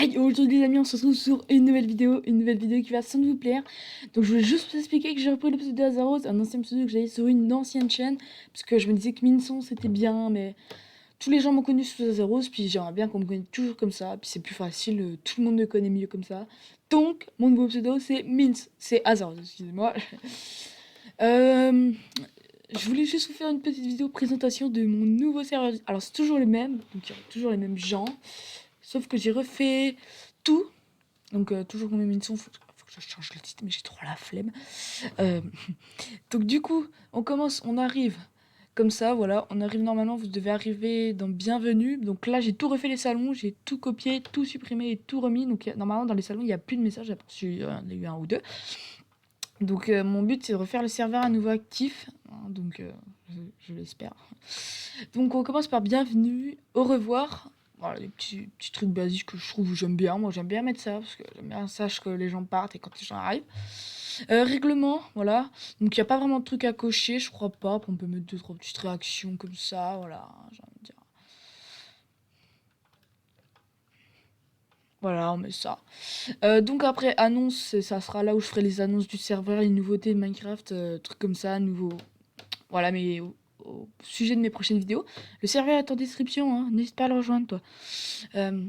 Hey, aujourd'hui les amis, on se retrouve sur une nouvelle vidéo qui va sans vous plaire. Donc je voulais juste vous expliquer que j'ai repris le pseudo d'Azaros, un ancien pseudo que j'avais sur une ancienne chaîne, parce que je me disais que Minson c'était bien, mais tous les gens m'ont connu sous Azaros, puis j'aimerais bien qu'on me connaisse toujours comme ça, puis c'est plus facile, tout le monde me connaît mieux comme ça. Donc mon nouveau pseudo c'est Mince, c'est Azaros, excusez-moi. Euh, je voulais juste vous faire une petite vidéo présentation de mon nouveau serveur. Alors c'est toujours le même, donc il y aura toujours les mêmes gens. Sauf que j'ai refait tout. Donc toujours comme émission, faut que je change le titre, mais j'ai trop la flemme. Euh, donc du coup, on commence, on arrive comme ça, voilà. On arrive normalement, vous devez arriver dans Bienvenue. Donc là, j'ai tout refait les salons, j'ai tout copié, tout supprimé et tout remis. Donc normalement, dans les salons, il n'y a plus de messages, à part il y en a eu un ou deux. Donc mon but, c'est de refaire le serveur à nouveau actif. Hein, donc je l'espère. Donc on commence par bienvenue, au revoir. Voilà, les petits trucs basiques que je trouve que j'aime bien. Moi j'aime bien mettre ça parce que j'aime bien ça que les gens partent et quand les gens arrivent. Règlement, voilà. Donc il n'y a pas vraiment de trucs à cocher, je crois pas. On peut mettre deux, trois petites réactions comme ça, voilà, j'ai envie de dire. Voilà, on met ça. Donc après, annonce, ça sera là où je ferai les annonces du serveur, les nouveautés de Minecraft, trucs comme ça, nouveaux. Voilà, mais au sujet de mes prochaines vidéos. Le serveur est en description, hein, n'hésite pas à le rejoindre, toi. Euh,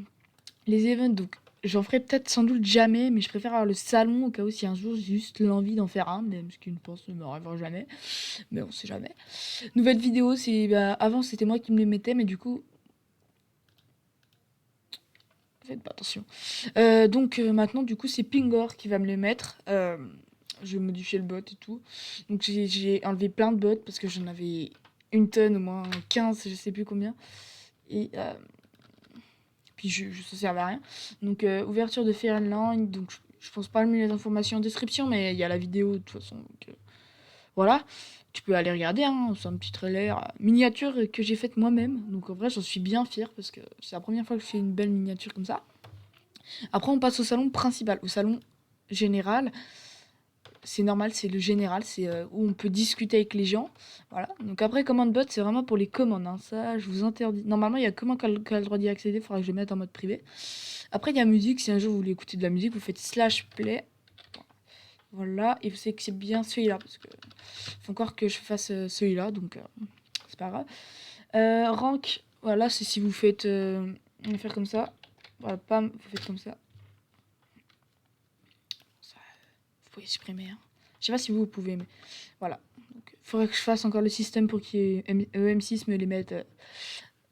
les events, donc j'en ferai peut-être sans doute jamais, mais je préfère avoir le salon au cas où si un jour j'ai juste l'envie d'en faire un, même ce qu'une pense ne m'arrivera jamais, mais on sait jamais. Nouvelle vidéo, c'est avant c'était moi qui me les mettais, mais du coup, faites pas attention. Donc maintenant, du coup, c'est Pingor qui va me les mettre. Je vais modifier le bot et tout. Donc j'ai enlevé plein de bots parce que j'en avais une tonne, au moins 15, je sais plus combien. Et puis ça servait à rien. Donc ouverture de Fairline, donc je pense pas le mettre les informations en description, mais il y a la vidéo de toute façon. Donc, voilà, tu peux aller regarder, hein, c'est un petit trailer miniature que j'ai faite moi-même. Donc en vrai j'en suis bien fière parce que c'est la première fois que je fais une belle miniature comme ça. Après on passe au salon principal, au salon général. C'est normal, c'est le général, c'est où on peut discuter avec les gens. Voilà. Donc après, commande bot, c'est vraiment pour les commandes. Hein. Ça, je vous interdis. Normalement, il y a que moi qui a le droit d'y accéder. Il faudra que je le mette en mode privé. Après, il y a musique. Si un jour vous voulez écouter de la musique, vous faites slash play. Voilà. Et vous savez que c'est bien celui-là. Parce que faut encore que je fasse celui-là. Donc, c'est pas grave. Rank, voilà, c'est si vous faites. On va faire comme ça. Voilà, pam, vous faites comme ça. Vous pouvez supprimer. Hein. Je sais pas si vous pouvez, mais voilà. Il faudrait que je fasse encore le système pour qu'il y ait EM6 me les mette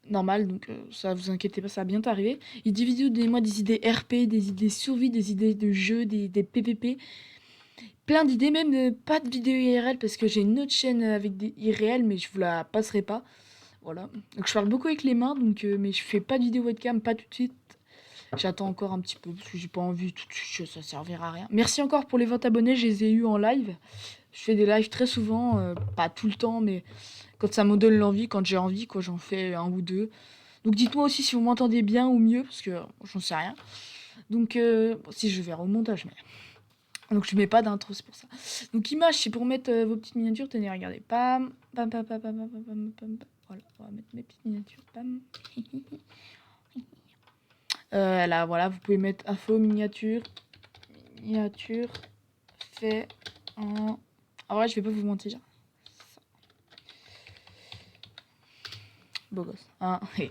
normal. Donc ça, vous inquiétez pas, ça va bientôt arriver. Il dit vidéo, donnez-moi des idées RP, des idées survie, des idées de jeux, des PVP. Plein d'idées, même pas de vidéo IRL parce que j'ai une autre chaîne avec des IRL, mais je vous la passerai pas. Voilà. Donc je parle beaucoup avec les mains, donc mais je fais pas de vidéo webcam, pas tout de suite. J'attends encore un petit peu parce que j'ai pas envie tout de suite, ça servira à rien. Merci encore pour les 20 abonnés, je les ai eu en live. Je fais des lives très souvent, pas tout le temps, mais quand ça me donne l'envie, quand j'ai envie, quoi, j'en fais un ou deux. Donc dites-moi aussi si vous m'entendez bien ou mieux, parce que j'en sais rien. Donc bon, si je verrai au montage, mais donc je mets pas d'intro, c'est pour ça. Donc image, c'est pour mettre vos petites miniatures. Tenez, regardez, pam, pam, pam, pam, pam, pam, pam, pam, pam, pam. Voilà, on va mettre mes petites miniatures, pam. Là, voilà, vous pouvez mettre info miniature, miniature fait en. En vrai, je vais pas vous mentir. Beau gosse. Hein. Il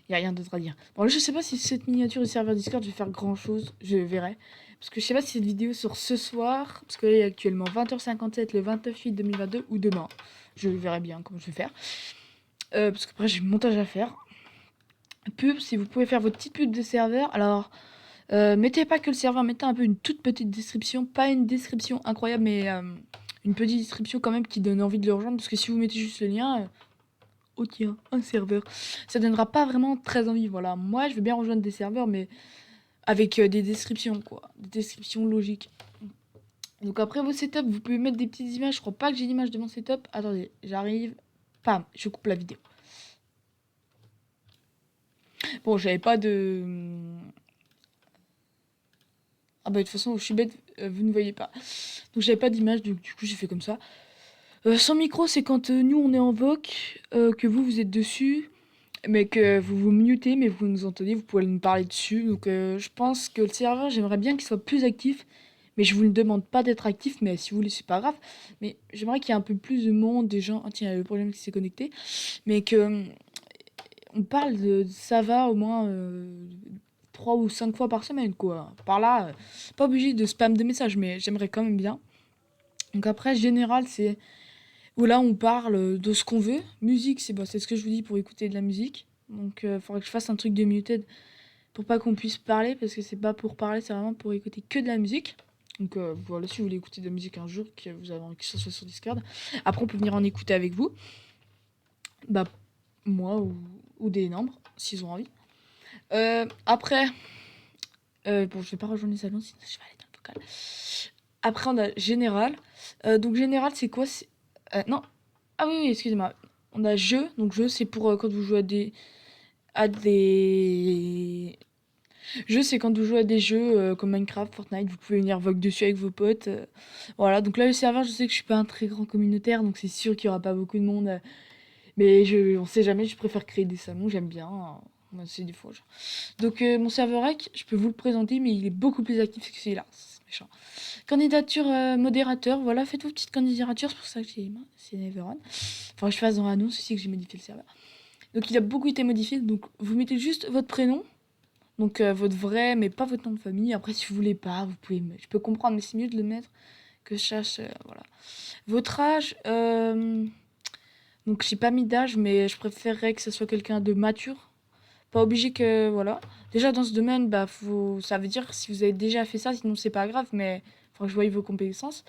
n'y a rien d'autre à dire. Bon, là, je sais pas si cette miniature du serveur Discord, je vais faire grand chose. Je verrai. Parce que je sais pas si cette vidéo sort ce soir. Parce que là, il est actuellement 20h57, le 29/8/2022 ou demain. Je verrai bien comment je vais faire. Parce qu'après, j'ai le montage à faire. Pub, si vous pouvez faire votre petite pub de serveur. Alors, mettez pas que le serveur, mettez un peu une toute petite description. Pas une description incroyable, mais une petite description quand même qui donne envie de le rejoindre. Parce que si vous mettez juste le lien. Oh tiens, un serveur. Ça donnera pas vraiment très envie. Voilà, moi je veux bien rejoindre des serveurs, mais avec des descriptions, quoi. Des descriptions logiques. Donc après vos setups, vous pouvez mettre des petites images. Je crois pas que j'ai l'image de mon setup. Attendez, j'arrive. Pam, je coupe la vidéo. Bon, j'avais pas de. Ah bah de toute façon, je suis bête, vous ne voyez pas. Donc j'avais pas d'image, donc du coup j'ai fait comme ça. Sans micro, c'est quand nous on est en voc, que vous êtes dessus. mais que vous vous mutez, mais vous nous entendez, vous pouvez nous parler dessus. Donc je pense que le serveur, j'aimerais bien qu'il soit plus actif. Mais je vous le demande pas d'être actif, mais si vous voulez, c'est pas grave. Mais j'aimerais qu'il y ait un peu plus de monde, des gens. Ah tiens, il y a le problème qui s'est connecté. Mais que on parle de ça va au moins 3 ou 5 fois par semaine, quoi. Par là, pas obligé de spam de messages, mais j'aimerais quand même bien. Donc après, général, c'est où là on parle de ce qu'on veut. Musique, c'est ce que je vous dis pour écouter de la musique. Donc il faudrait que je fasse un truc de muted pour pas qu'on puisse parler, parce que c'est pas pour parler, c'est vraiment pour écouter que de la musique. Donc voilà, si vous voulez écouter de la musique un jour, que vous avez envie que ce soit sur Discord. Après, on peut venir en écouter avec vous. Bah, moi ou des membres, s'ils ont envie. Après, bon, je vais pas rejoindre les salons, sinon je vais aller dans le vocal. Après, on a général. Donc, général, c'est quoi? Non. Ah oui, excusez-moi. On a jeu. Donc, jeu, c'est pour quand vous jouez à des jeux, c'est quand vous jouez à des jeux comme Minecraft, Fortnite, vous pouvez venir vogue dessus avec vos potes. Voilà, donc là, le serveur, je sais que je suis pas un très grand communautaire, donc c'est sûr qu'il y aura pas beaucoup de monde. Mais on sait jamais, je préfère créer des salons, j'aime bien. Moi, c'est des fois. Donc, mon serveur rec, je peux vous le présenter, mais il est beaucoup plus actif que celui-là. C'est méchant. Candidature modérateur, voilà, faites vos petites candidatures, c'est pour ça que c'est Neveron. Enfin, je fasse dans l'annonce aussi que j'ai modifié le serveur. Donc, il a beaucoup été modifié, donc vous mettez juste votre prénom. Donc votre vrai, mais pas votre nom de famille. Après, si vous voulez pas, vous pouvez. Je peux comprendre, mais c'est mieux de le mettre que je cherche. Voilà. Votre âge. Donc j'ai pas mis d'âge, mais je préférerais que ce soit quelqu'un de mature. Pas obligé que voilà. Déjà dans ce domaine, bah ça veut dire si vous avez déjà fait ça, sinon c'est pas grave, mais faut que je voie vos compétences.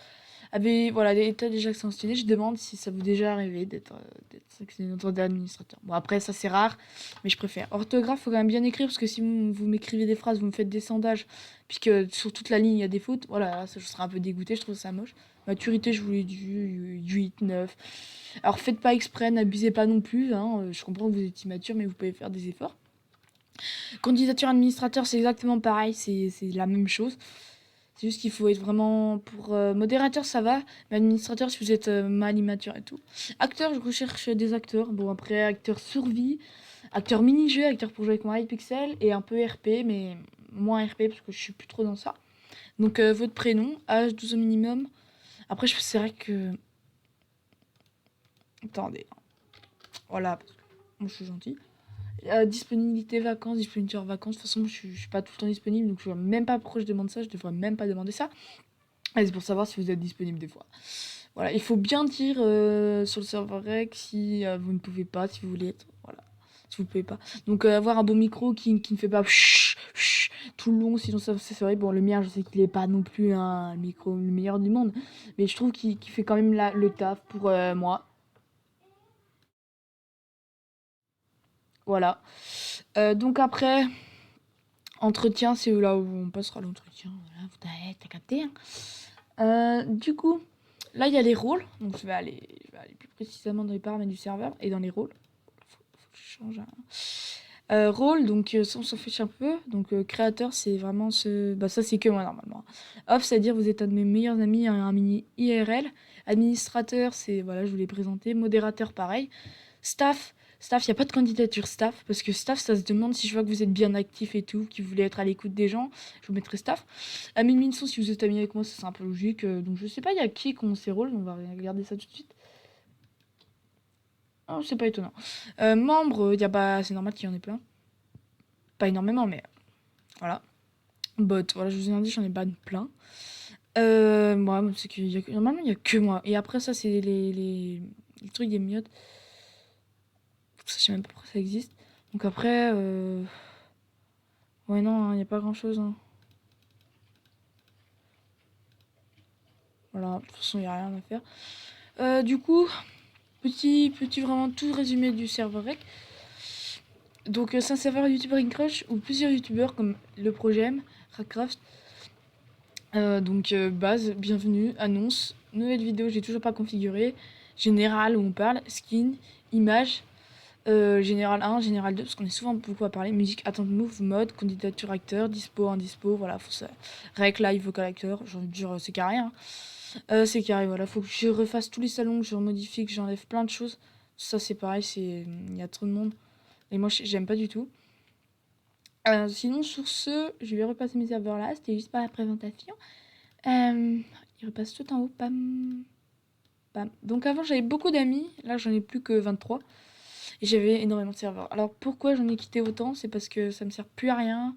Voilà, l'état déjà sanctionné, je demande si ça vous est déjà arrivé d'être sanctionné en tant d'administrateur. Bon, après, ça c'est rare, mais je préfère. Orthographe, faut quand même bien écrire, parce que si vous m'écrivez des phrases, vous me faites des sondages, puisque sur toute la ligne il y a des fautes, voilà, là, je serais un peu dégoûté, je trouve ça moche. Maturité, je vous l'ai dit, 8, 9. Alors faites pas exprès, n'abusez pas non plus, hein, je comprends que vous êtes immature, mais vous pouvez faire des efforts. Candidature administrateur, c'est exactement pareil, c'est la même chose. C'est juste qu'il faut être vraiment pour modérateur, ça va, mais administrateur, si vous êtes mal immature et tout. Acteur, je recherche des acteurs. Bon, après, acteur survie, acteur mini-jeu, acteur pour jouer avec mon Hypixel et un peu RP, mais moins RP parce que je suis plus trop dans ça. Donc, votre prénom, âge 12 au minimum. Après, c'est vrai que. Attendez. Voilà, parce que moi je suis gentil. Disponibilité vacances, disponibilité hors vacances. De toute façon, je suis pas tout le temps disponible, donc je vois même pas pourquoi je demande ça. Je devrais même pas demander ça. Et c'est pour savoir si vous êtes disponible des fois. Voilà, il faut bien dire sur le serveur rec si vous ne pouvez pas, si vous voulez être. Voilà, si vous ne pouvez pas. Donc avoir un bon micro qui ne fait pas tout le long, sinon ça c'est vrai. Bon, le mien, je sais qu'il n'est pas non plus un micro le meilleur du monde, mais je trouve qu'il fait quand même le taf pour moi. Voilà. Donc après, entretien, c'est là où on passera l'entretien. Voilà, t'as capté. Hein. Du coup, là, il y a les rôles. Donc, je vais aller plus précisément dans les paramètres du serveur et dans les rôles. Faut que je change. Rôle, donc ça, on s'en fiche un peu. Donc, créateur, c'est vraiment ce. Bah, ça, c'est que moi, normalement. Off, c'est-à-dire vous êtes un de mes meilleurs amis, un mini IRL. Administrateur, c'est. Voilà, je vous l'ai présenté. Modérateur, pareil. Staff, Staff, il n'y a pas de candidature staff, parce que staff, ça se demande si je vois que vous êtes bien actif et tout, que vous voulez être à l'écoute des gens, je vous mettrai staff. Ami Minson, si vous êtes ami avec moi, c'est un peu logique. Donc je sais pas, il y a qui ont ces rôles, on va regarder ça tout de suite. Oh, c'est pas étonnant. Membre, il y a pas, c'est normal qu'il y en ait plein. Pas énormément, mais voilà. Bot, voilà, je vous ai dit, j'en ai pas plein. Moi, c'est que normalement, il y a que moi. Et après, ça, c'est les trucs des miottes. Ça, je sais même pas pourquoi ça existe. Donc après, ouais, non, il n'y a pas grand chose. Hein. Voilà, de toute façon, il n'y a rien à faire. Du coup, petit vraiment tout résumé du serveur rec. Donc, c'est un serveur YouTube Ring Crush où plusieurs youtubeurs comme le Projet M, Rackcraft. Donc, base, bienvenue, annonce, nouvelle vidéo, j'ai toujours pas configuré. Général où on parle, skin, image. Général 1, Général 2, parce qu'on est souvent beaucoup à parler. Musique, attente, move, mode, candidature, acteur, dispo, indispo, voilà, faut ça. Rec, live, vocal, acteur, j'ai envie de dire, c'est carré, hein. C'est carré, voilà, faut que je refasse tous les salons, que je remodifie, que j'enlève plein de choses. Ça, c'est pareil, il y a trop de monde. Et moi, j'aime pas du tout. Sinon, sur ce, je vais repasser mes serveurs là. C'était juste pas la présentation. Il repasse tout en haut. Pam, pam. Donc avant, j'avais beaucoup d'amis. Là, j'en ai plus que 23. Et j'avais énormément de serveurs. Alors, pourquoi j'en ai quitté autant? C'est parce que ça me sert plus à rien.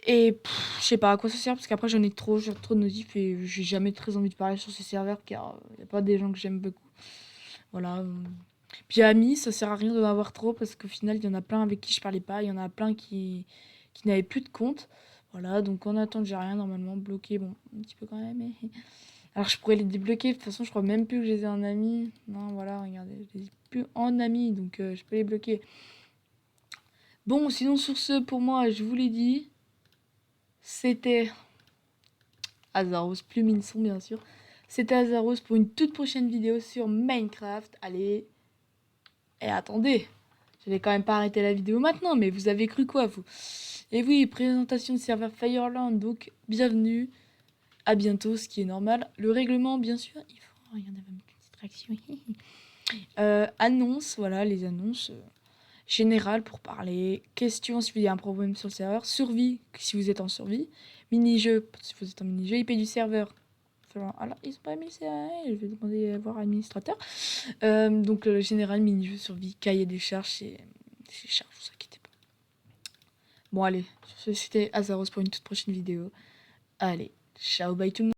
Et je sais pas à quoi ça sert. Parce qu'après, j'en ai trop. J'ai trop de notifs. Et j'ai jamais très envie de parler sur ces serveurs. Car il n'y a pas des gens que j'aime beaucoup. Voilà. Puis amis, ça sert à rien d'en avoir trop parce qu'au final, il y en a plein avec qui je parlais pas, il y en a plein qui n'avaient plus de compte. Voilà, donc en attendant, j'ai rien normalement bloqué. Bon, un petit peu quand même. Alors je pourrais les débloquer. De toute façon, je crois même plus que je les ai en ami. Non, voilà, regardez, je les ai plus en ami, donc je peux les bloquer. Bon, sinon sur ce, pour moi, je vous l'ai dit, c'était Azaros, plus Minson bien sûr. C'était Azaros pour une toute prochaine vidéo sur Minecraft. Allez, et attendez, je vais quand même pas arrêter la vidéo maintenant, mais vous avez cru quoi, vous? Et oui, présentation de serveur Fireland, donc bienvenue, à bientôt, ce qui est normal. Le règlement, bien sûr, il faut... Regardez, ma petite distraction. Annonce, voilà, les annonces générales pour parler. Questions si il y a un problème sur le serveur. Survie, si vous êtes en survie. Mini-jeu, si vous êtes en mini-jeu. IP du serveur. Alors, ils sont pas mis, je vais demander à voir administrateur. Donc, général, mini-jeu, survie, cahier des charges, c'est charge, vous inquiétez pas. Bon, allez, sur ce, c'était Azaros pour une toute prochaine vidéo. Allez, ciao, bye tout le monde.